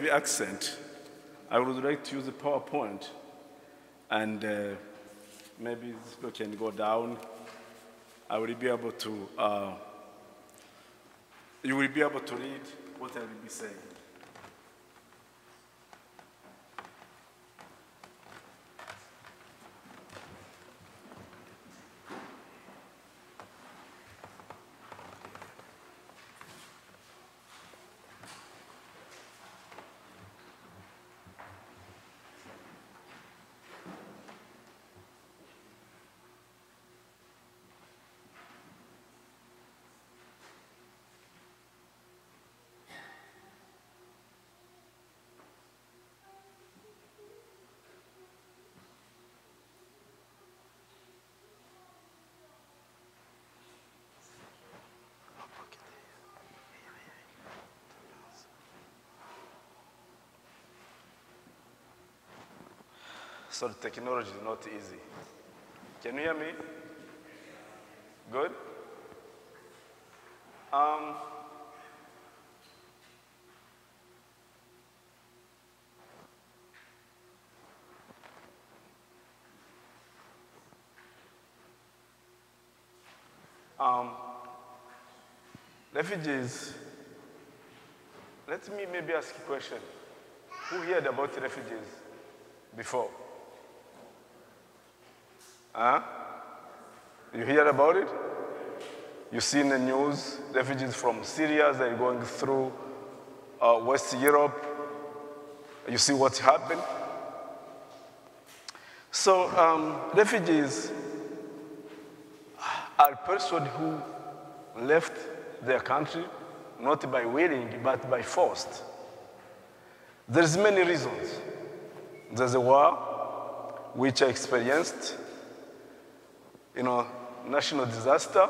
heavy accent, I would like to use a PowerPoint, and maybe this people can go down. I will be able to, you will be able to read what I will be saying. So the technology is not easy. Can you hear me? Good? Refugees, let me maybe ask a question. Who heard about refugees before? Huh? You hear about it? You see in the news, refugees from Syria, they're going through West Europe. You see what's happened. So refugees are persons who left their country, not by willing, but by forced. There's many reasons. There's a war, which I experienced, national disaster.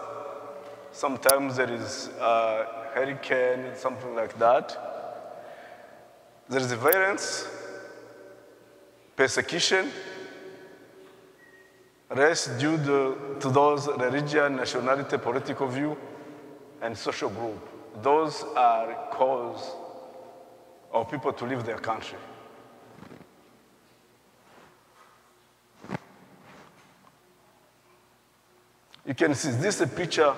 Sometimes there is a hurricane, something like that. There is violence, persecution, race due to those religion, nationality, political view, and social group. Those are cause of people to leave their country. You can see this is a picture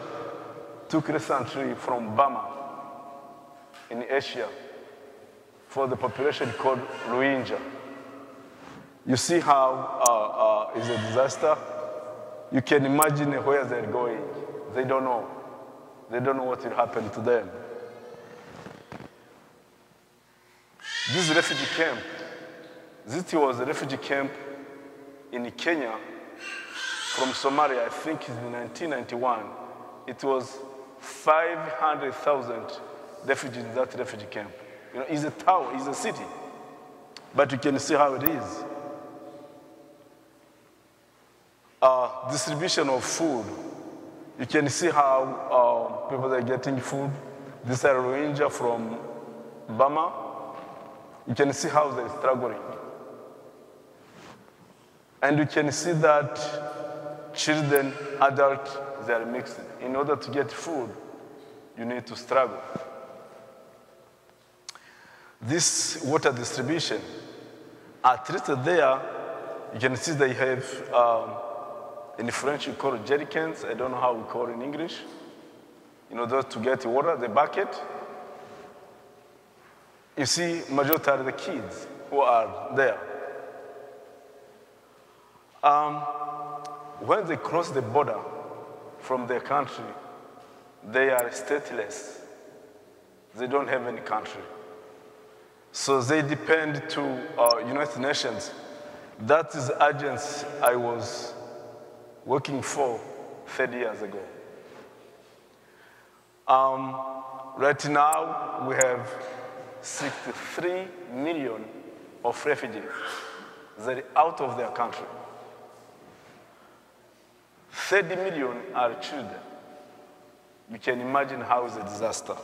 took recently from Burma in Asia for the population called Rohingya. You see how it's a disaster. You can imagine where they're going. They don't know. They don't know what will happen to them. This refugee camp, this was a refugee camp in Kenya from Somalia, I think in 1991. It was 500,000 refugees in that refugee camp. It's a town, it's a city. But you can see how it is. Distribution of food. You can see how people are getting food. These are Rohingya from Burma. You can see how they're struggling. And you can see that children, adults, they are mixed. In order to get food, you need to struggle. This water distribution, at least there, you can see they have, in French you call it jerrycans, I don't know how we call it in English. In order to get water, the bucket. You see, majority are the kids who are there. When they cross the border from their country, they are stateless. They don't have any country. So they depend to United Nations. That is the agency I was working for 30 years ago. Right now, we have 63 million of refugees that are out of their country. 30 million are children. You can imagine how it's a disaster.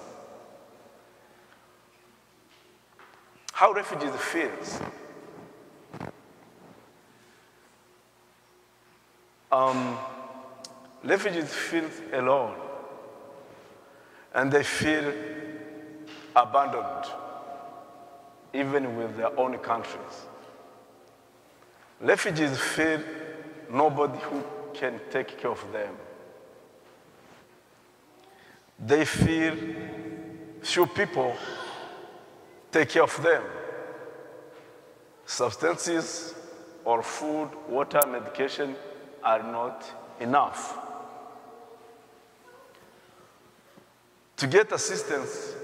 How refugees feel. Refugees feel alone, and they feel abandoned. even with their own countries. Refugees feel nobody who can take care of them. They feel few people take care of them. Substances or food, water, medication are not enough. To get assistance,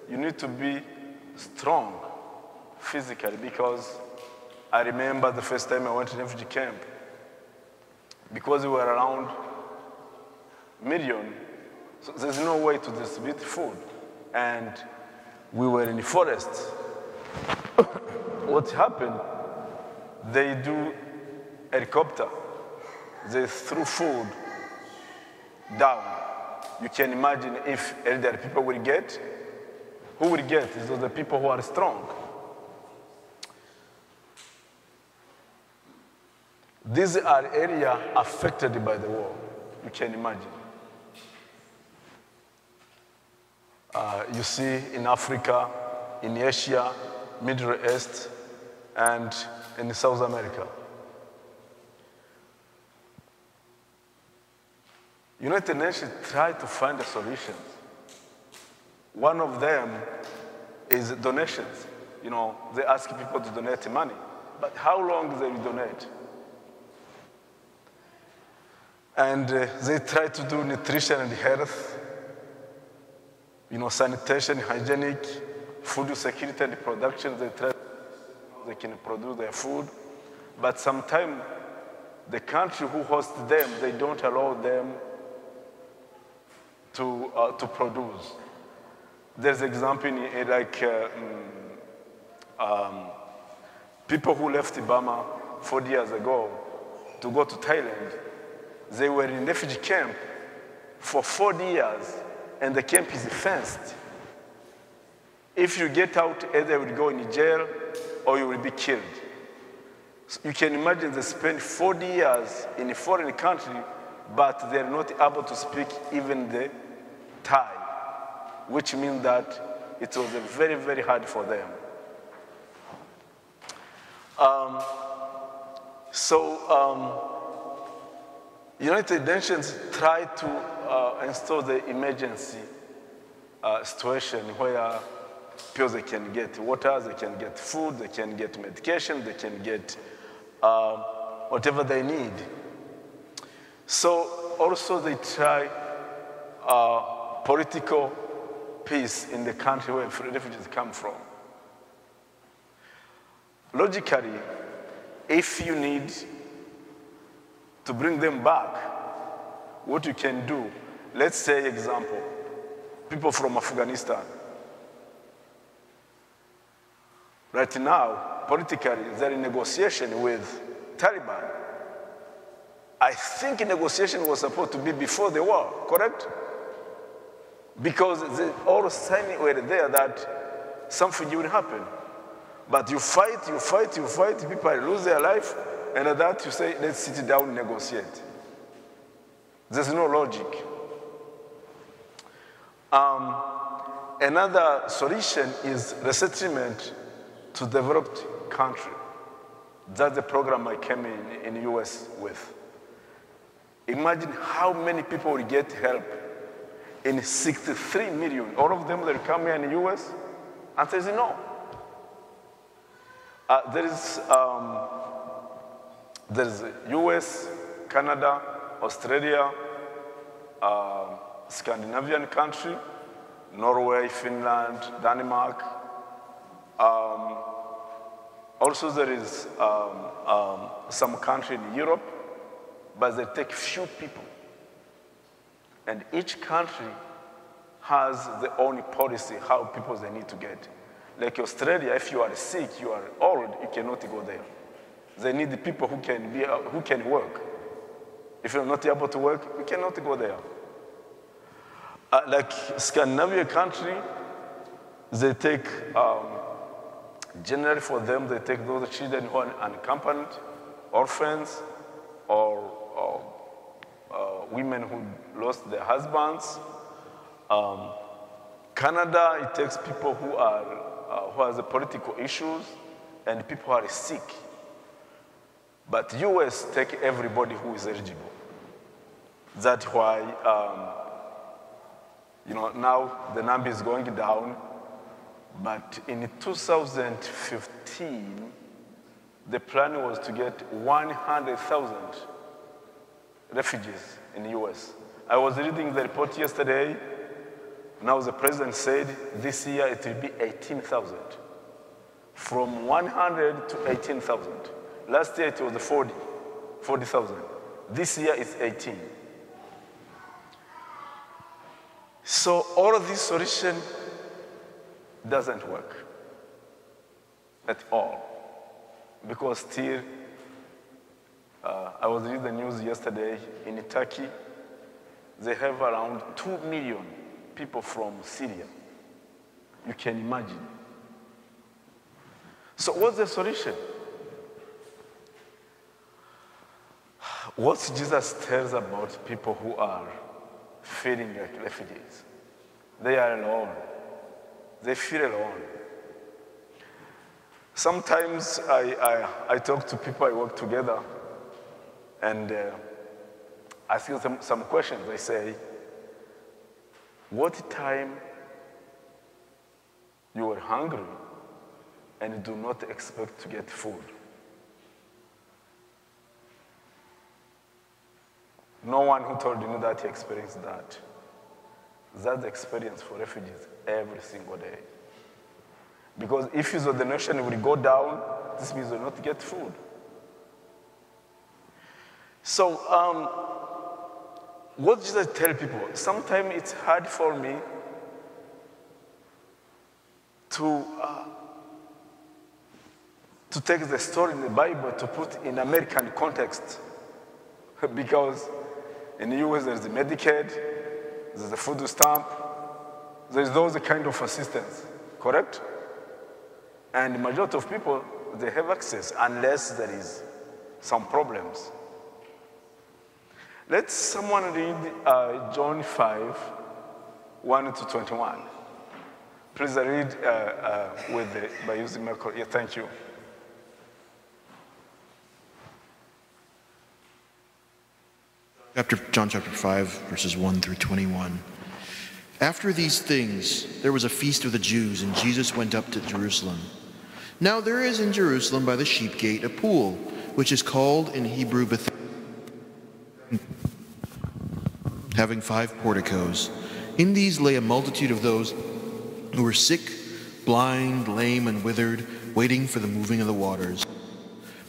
you need to be strong physically, because I remember the first time I went to refugee camp, because we were around a million, so there's no way to distribute food. And we were in the forest. What happened? They do helicopter. They threw food down. You can imagine if elderly people will get. Who will get? These are the people who are strong. These are areas affected by the war. You can imagine. You see in Africa, in Asia, Middle East, and in South America. United Nations try to find a solution. One of them is donations. You know, they ask people to donate money, but how long they will donate? And they try to do nutrition and health, you know, sanitation, hygienic, food security and production. They try, they can produce their food, but sometimes the country who hosts them, they don't allow them to produce. There's an example in like people who left Burma 40 years ago to go to Thailand. They were in refugee camp for 40 years, and the camp is fenced. If you get out, either you will go in jail or you will be killed. So you can imagine they spent 40 years in a foreign country, but they're not able to speak even the Thai, which means that it was very, very hard for them. United Nations tried to install the emergency situation where people, they can get water, they can get food, they can get medication, they can get whatever they need. So also they try political peace in the country where refugees come from. Logically, if you need to bring them back, what you can do, let's say example, people from Afghanistan. Right now, politically, they're in negotiation with Taliban. I think negotiation was supposed to be before the war, correct? Because they all signs were there that something will happen. But you fight, people lose their life, and at that you say, let's sit down and negotiate. There's no logic. Another solution is resettlement to developed country. That's the program I came in the US with. Imagine how many people will get help in 63 million. All of them that come here in the US, answer is no. There's US, Canada, Australia, Scandinavian country, Norway, Finland, Denmark. Also there is some country in Europe, but they take few people. And each country has their own policy, how people they need to get. Like Australia, if you are sick, you are old, you cannot go there. They need the people who can work. If you're not able to work, you cannot go there. Like Scandinavian country, they take, generally for them, they take those children who are unaccompanied, orphans, or women who lost their husbands. Canada, it takes people who has political issues and people who are sick. But US take everybody who is eligible. That's why, now the number is going down. But in 2015, the plan was to get 100,000 refugees in the US. I was reading the report yesterday. Now the president said this year it will be 18,000. From 100 to 18,000. Last year it was 40,000. This year it's 18. So all of this solution doesn't work at all. Because still, I was reading the news yesterday in Turkey, they have around 2 million people from Syria. You can imagine. So what's the solution? What Jesus tells about people who are feeling like refugees? They are alone. They feel alone. Sometimes I talk to people I work together and ask them some questions. I say, what time you were hungry and do not expect to get food? No one who told you that he experienced that. That's the experience for refugees every single day. Because if the donation will go down, this means they will not get food. So, what Jesus tell people? Sometimes it's hard for me to take the story in the Bible to put in American context. Because in the US there's the Medicaid, there's the food stamp, there's those kind of assistance, correct? And the majority of people, they have access unless there is some problems. Let someone read John 5, 1 to 21. Please read by using my call. Yeah, thank you. John chapter 5, verses 1 through 21. After these things, there was a feast of the Jews, and Jesus went up to Jerusalem. Now there is in Jerusalem by the sheep gate a pool, which is called in Hebrew Bethesda, having 5 porticos. In these lay a multitude of those who were sick, blind, lame, and withered, waiting for the moving of the waters.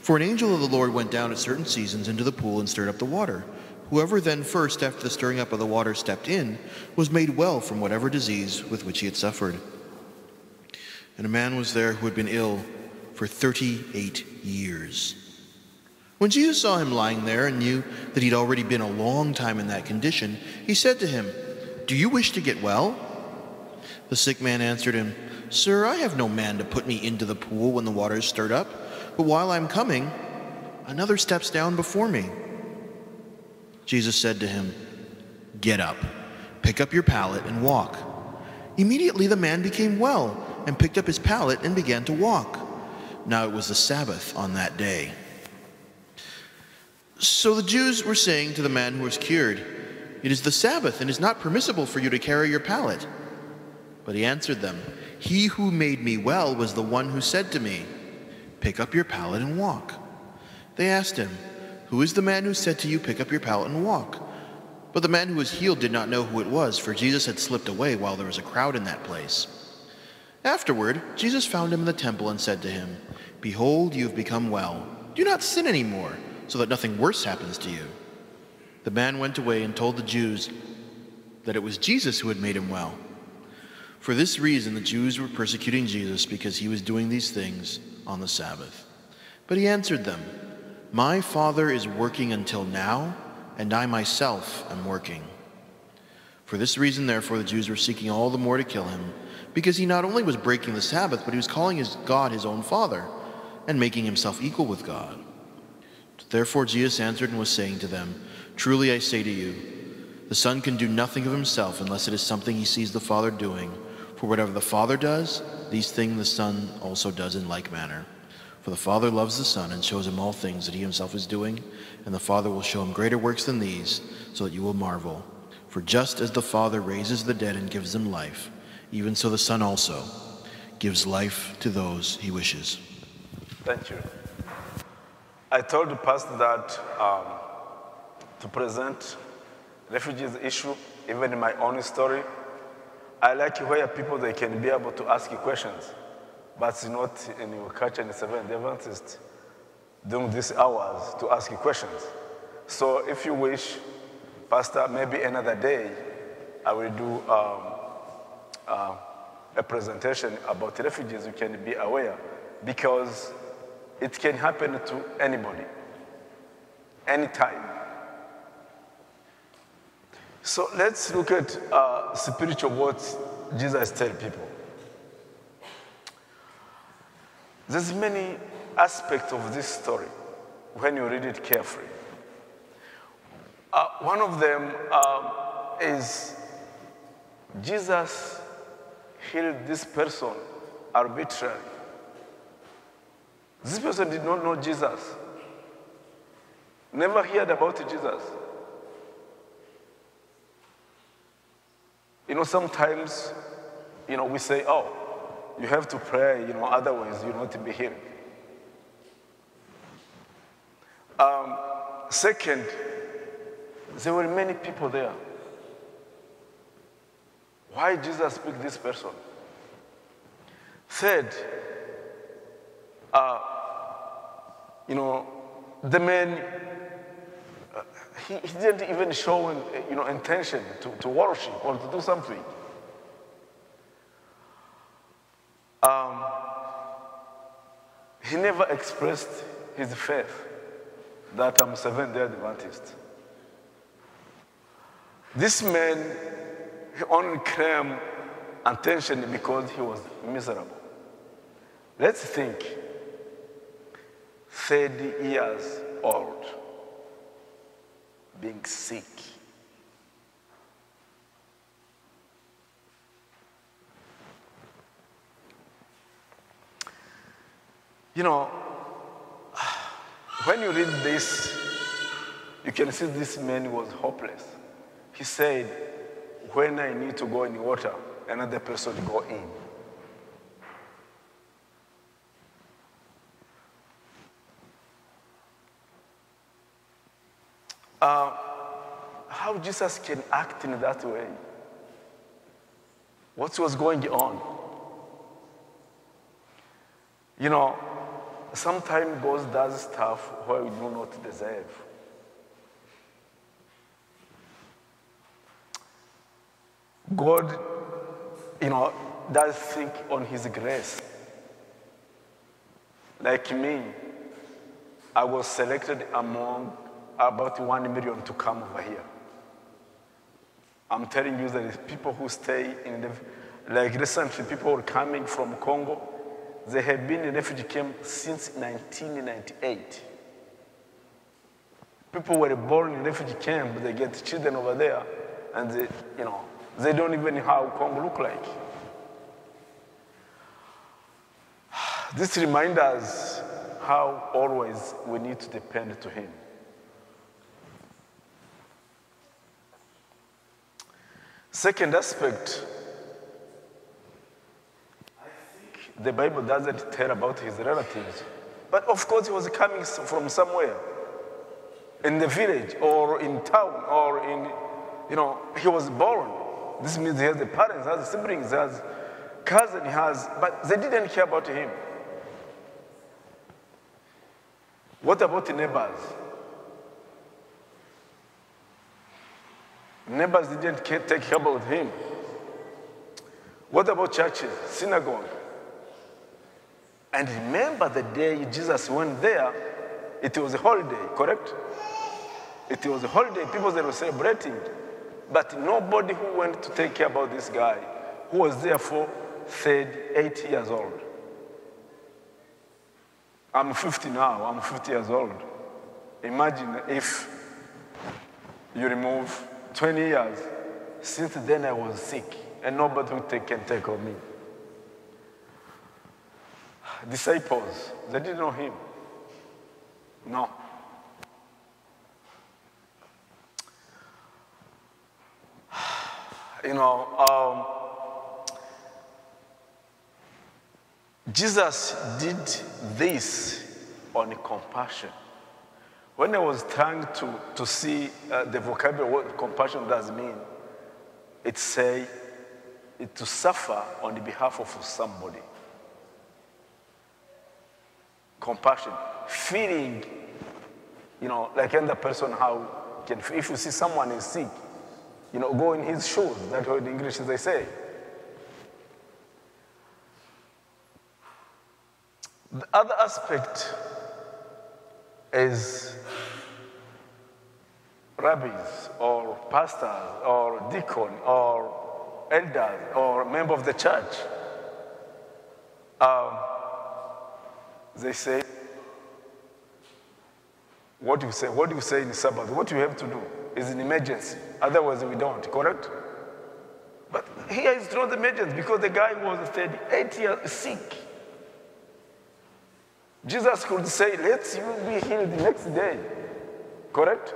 For an angel of the Lord went down at certain seasons into the pool and stirred up the water. Whoever then first, after the stirring up of the water, stepped in, was made well from whatever disease with which he had suffered. And a man was there who had been ill for 38 years. When Jesus saw him lying there and knew that he'd already been a long time in that condition, he said to him, "Do you wish to get well?" The sick man answered him, "Sir, I have no man to put me into the pool when the water is stirred up, but while I'm coming, another steps down before me." Jesus said to him, "Get up, pick up your pallet and walk." Immediately the man became well and picked up his pallet and began to walk. Now it was the Sabbath on that day. So the Jews were saying to the man who was cured, "It is the Sabbath, and it is not permissible for you to carry your pallet." But he answered them, "He who made me well was the one who said to me, 'Pick up your pallet and walk.'" They asked him, "Who is the man who said to you, 'Pick up your pallet and walk'?" But the man who was healed did not know who it was, for Jesus had slipped away while there was a crowd in that place. Afterward, Jesus found him in the temple and said to him, "Behold, you have become well. Do not sin anymore, so that nothing worse happens to you." The man went away and told the Jews that it was Jesus who had made him well. For this reason, the Jews were persecuting Jesus because he was doing these things on the Sabbath. But he answered them, "My Father is working until now, and I myself am working." For this reason, therefore, the Jews were seeking all the more to kill him, because he not only was breaking the Sabbath, but he was calling God his own Father, and making himself equal with God. Therefore Jesus answered and was saying to them, "Truly I say to you, the Son can do nothing of himself unless it is something he sees the Father doing. For whatever the Father does, these things the Son also does in like manner. For the Father loves the Son and shows him all things that he himself is doing, and the Father will show him greater works than these, so that you will marvel. For just as the Father raises the dead and gives them life, even so the Son also gives life to those he wishes. Thank you. I told the pastor that to present refugees issue, even in my own story, I like where people they can be able to ask you questions, but it's not in your culture in the Seventh-day Adventist during these hours to ask you questions. So if you wish, Pastor, maybe another day I will do a presentation about refugees. You can be aware, because it can happen to anybody, anytime. So let's look at spiritual words Jesus tells people. There's many aspects of this story when you read it carefully. One of them is Jesus healed this person arbitrarily. This person did not know Jesus, never heard about Jesus. Sometimes, we say, oh, you have to pray, otherwise you'll not be healed. Second, there were many people there. Why Jesus picked this person? Third, the man, he didn't even show, intention to worship or to do something. He never expressed his faith that I'm Seventh-day Adventist. This man, he only claimed attention because he was miserable. Let's think, 30 years old, being sick. When you read this, you can see this man was hopeless. He said, when I need to go in water, another person go in. How Jesus can act in that way? What was going on? Sometimes God does stuff where we do not deserve. God, does think on his grace. Like me, I was selected among about 1 million to come over here. I'm telling you that people who stay like recently, people were coming from Congo. They have been in refugee camp since 1998. People were born in refugee camp, but they get children over there, and they don't even know how Congo look like. This reminds us how always we need to depend to him. Second aspect, I think the Bible doesn't tell about his relatives. But of course he was coming from somewhere, in the village or in town or in, he was born. This means he has the parents, has siblings, has cousin, but they didn't care about him. What about the neighbors? Neighbors didn't take care about him. What about churches, synagogue? And remember the day Jesus went there, it was a holiday, correct? It was a holiday, people they were celebrating. But nobody who went to take care about this guy, who was there for 8 years old. I'm 50 now, I'm 50 years old. Imagine if you remove 20 years. Since then I was sick, and nobody can take care of me. disciples, they didn't know him. No. Jesus did this on compassion. When I was trying to see the vocabulary, what compassion does mean, it say to suffer on the behalf of somebody. Compassion, feeling, like another person how can, if you see someone is sick, go in his shoes. That's what in English they say. The other aspect is rabbis or pastors or deacon or elders or member of the church. They say, what do you say in Sabbath? What you have to do is an emergency. Otherwise, we don't, correct? But here it's not emergency because the guy was 38 years sick. Jesus could say, let you be healed the next day, correct?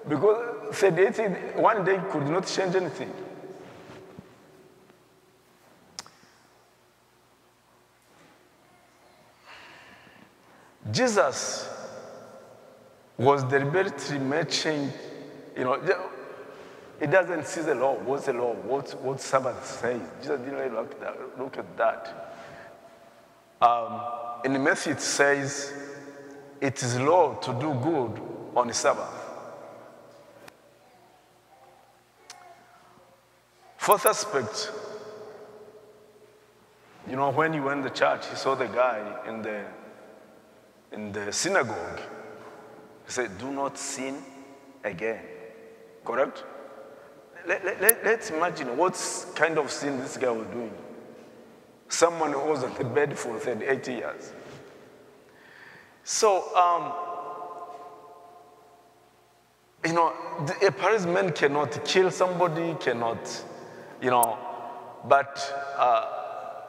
Because 38, one day could not change anything. Jesus was deliberately matching, it doesn't see the law. What's the law? What Sabbath says? Jesus didn't really look at that. In Matthew it says, it is law to do good on the Sabbath. Fourth aspect, when he went to church, he saw the guy in the synagogue. He said, do not sin again. Correct? Let's imagine what kind of sin this guy was doing. Someone who was on the bed for 80 years. So, a Paris man cannot kill somebody, but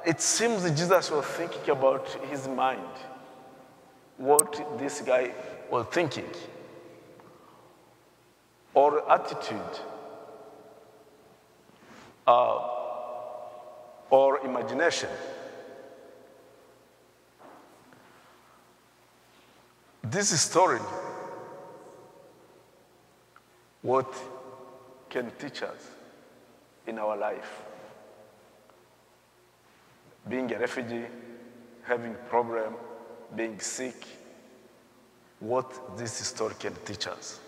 it seems Jesus was thinking about his mind, what this guy was thinking, or attitude, or imagination. This story, what can teach us in our life? Being a refugee, having a problem, being sick, what this story can teach us.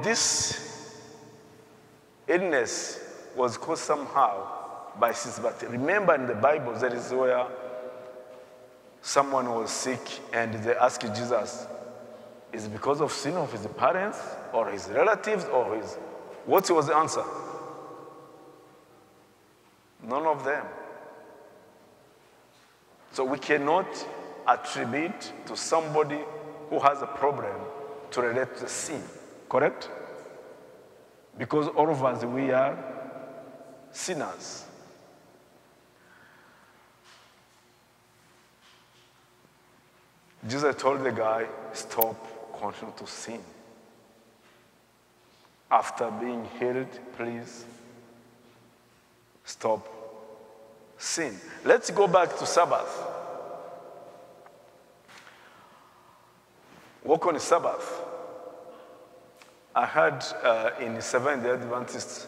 This illness was caused somehow by sin. But remember in the Bible, that is where someone was sick and they asked Jesus, is it because of sin of his parents or his relatives or his... What was the answer? None of them. So we cannot attribute to somebody who has a problem to relate to sin, correct? Because all of us, we are sinners. Jesus told the guy, stop, continue to sin. After being healed, please stop sin. Let's go back to Sabbath. Walk on the Sabbath. I heard in the Seventh-day Adventist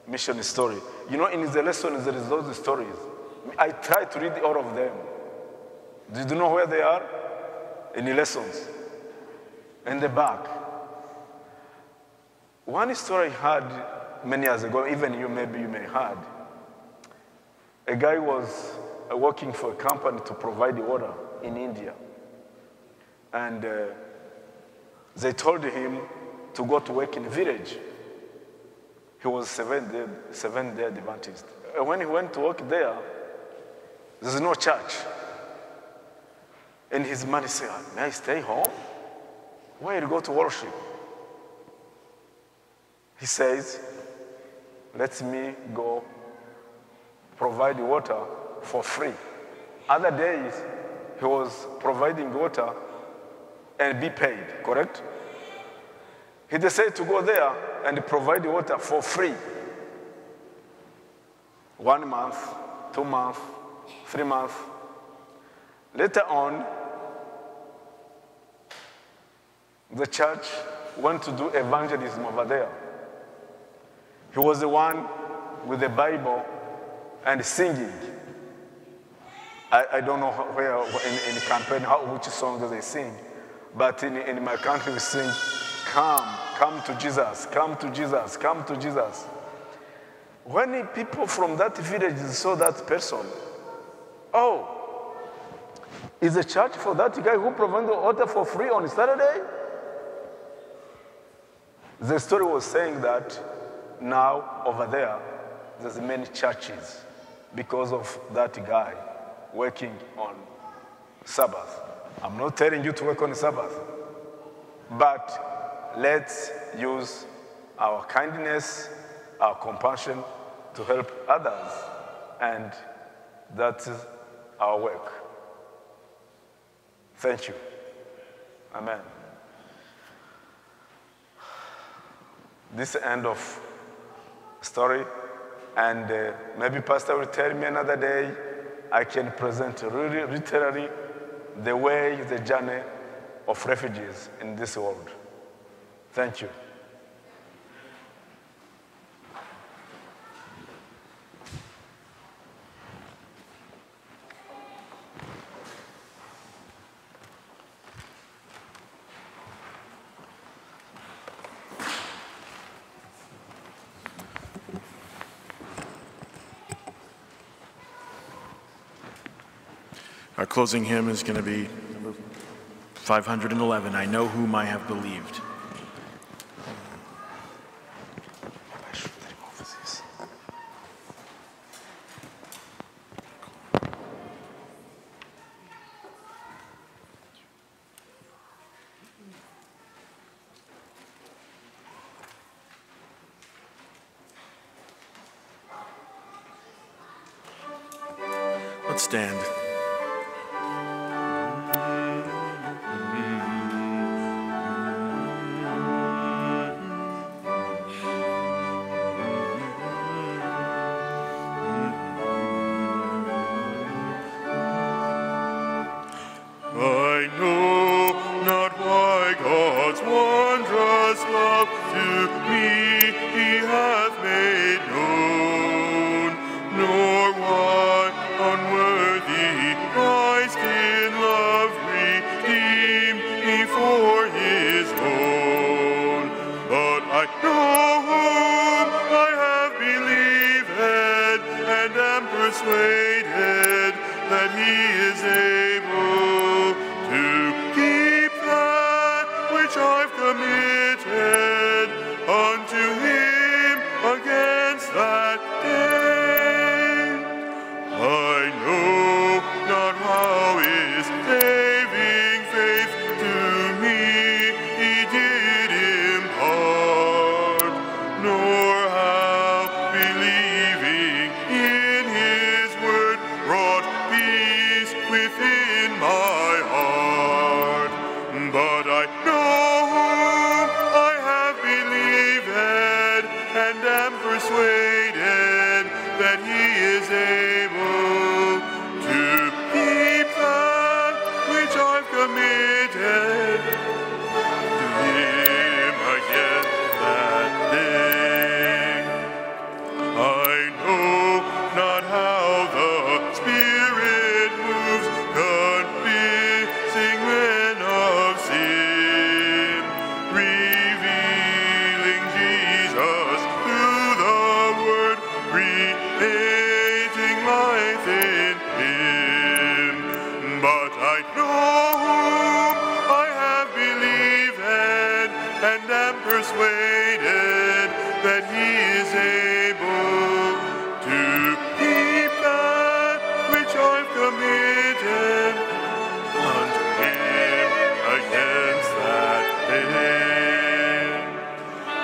mission story. In the lessons there is those stories. I tried to read all of them. Do you know where they are? In the lessons. In the back. One story I heard many years ago, even you may heard. A guy was working for a company to provide water in India. And they told him to go to work in a village. He was Seventh-day Adventist. When he went to work there, there's no church. And his man said, may I stay home? Where you go to worship? he says, let me go provide water for free. Other days, he was providing water and be paid, correct? He decided to go there and provide water for free. 1 month, 2 months, 3 months. Later on, the church went to do evangelism over there. He was the one with the Bible and singing. I don't know where in the campaign, which song do they sing, but in my country we sing, come to Jesus, come to Jesus, come to Jesus. When people from that village saw that person, oh, is a church for that guy who provided the water for free on Saturday? The story was saying that now over there's many churches because of that guy working on Sabbath. I'm not telling you to work on Sabbath, but let's use our kindness, our compassion to help others, and that's our work. Thank you. Amen. This is the end of story, and maybe Pastor will tell me another day. I can present really literally the way, the journey of refugees in this world. Thank you. Our closing hymn is going to be number 511, I Know Whom I Have Believed. Let's stand.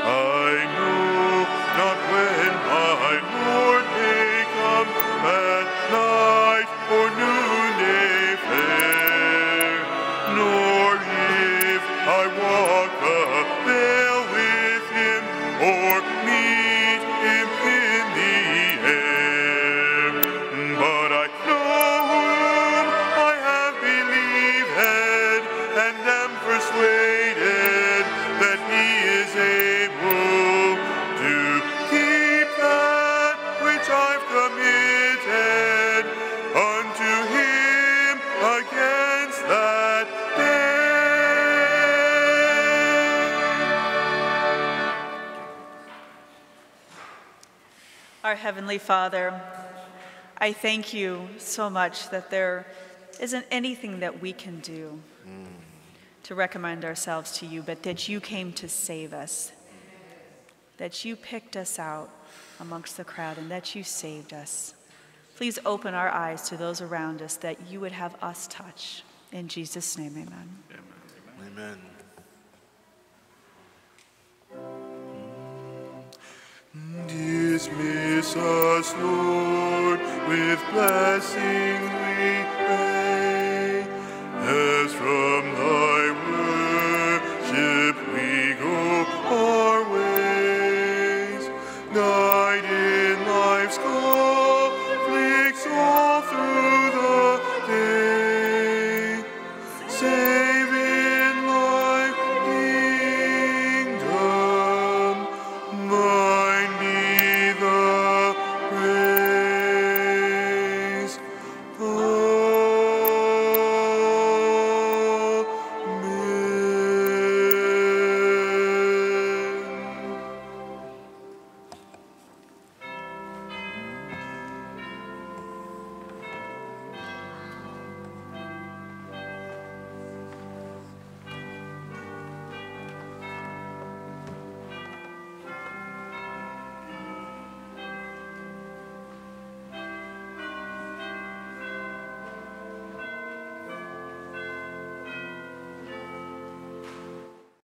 I know or meet him in the air. But I know whom I have believed, and am persuaded that he is able to keep that which I've committed unto him against that day. Our Heavenly Father, I thank you so much that there isn't anything that we can do to recommend ourselves to you, but that you came to save us, that you picked us out amongst the crowd, and that you saved us. Please open our eyes to those around us that you would have us touch. In Jesus' name, amen. Amen. Dismiss us, Lord, with blessing we pray, as from thy worship we go our ways, guide in life's course.